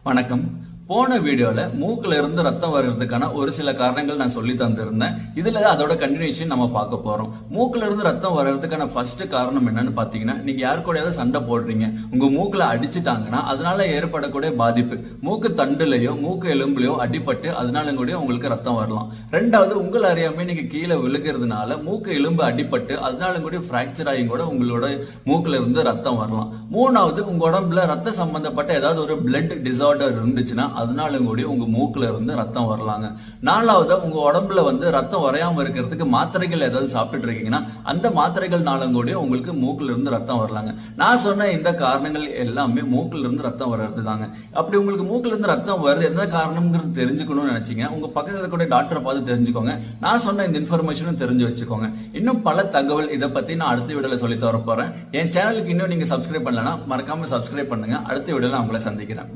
வணக்கம். போன வீடியோல மூக்குல இருந்து ரத்தம் வர்றதுக்கான ஒரு சில காரணங்கள் நான் சொல்லி தந்திருந்தேன். இதுல அதோட கண்டினியூஷன் நம்ம பார்க்க போறோம். மூக்குல இருந்து ரத்தம் வர்றதுக்கான ஃபர்ஸ்ட் காரணம் என்னன்னு பாத்தீங்கன்னா, நீங்க யாரு கூடயாவது சண்டை போடுறீங்க, உங்க மூக்குல அடிச்சிட்டாங்கன்னா அதனால ஏற்படக்கூடிய பாதிப்பு மூக்கு தண்டுலயோ மூக்கு எலும்புலயோ அடிபட்டு அதனால கூட உங்களுக்கு ரத்தம் வரலாம். ரெண்டாவது, உங்களை அறியாம நீங்க கீழே விழுகிறதுனால மூக்கு எலும்பு அடிபட்டு அதனால கூட பிராக்சர் ஆகி கூட உங்களோட மூக்குல இருந்து ரத்தம் வரலாம். மூணாவது, உங்க உடம்புல ரத்த சம்பந்தப்பட்ட ஏதாவது ஒரு பிளட் டிசார்டர் இருந்துச்சுன்னா அதனால கூட உங்க மூக்குல இருந்து ரத்தம் வரலாங்க. நாலாவது, உங்க உடம்புல ரத்தம் வரையாம இருக்கிறதுக்கு மாத்திரைகள் ஏதாவது சாப்பிட்டு இருக்கீங்கன்னா அந்த மாத்திரைகள்னாலும் கூட உங்களுக்கு மூக்குல இருந்து ரத்தம் வரலாங்க. நான் சொன்ன இந்த காரணங்கள் எல்லாமே மூக்குல இருந்து ரத்தம் வர்றது தாங்க. அப்படி உங்களுக்கு மூக்குல இருந்து ரத்தம் வருது என்ன காரணம்ங்கிறது தெரிஞ்சுக்கணும்னு நினைச்சீங்க, உங்க பக்கத்துல இருக்கக்கூடிய டாக்டரை பார்த்து தெரிஞ்சுக்கோங்க. நான் சொன்ன இந்த இன்ஃபர்மேஷனும் தெரிஞ்சு வச்சுக்கோங்க. இன்னும் பல தகவல் இதை பத்தி நான் அடுத்த வீடியோல சொல்லி தர போறேன். என் சேனலுக்கு இன்னும் நீங்க சப்ஸ்கிரைப் பண்ணலன்னா மறக்காம சப்ஸ்கிரைப் பண்ணுங்க. அடுத்த வீடியோல நான் உங்களை சந்திக்கிறேன்.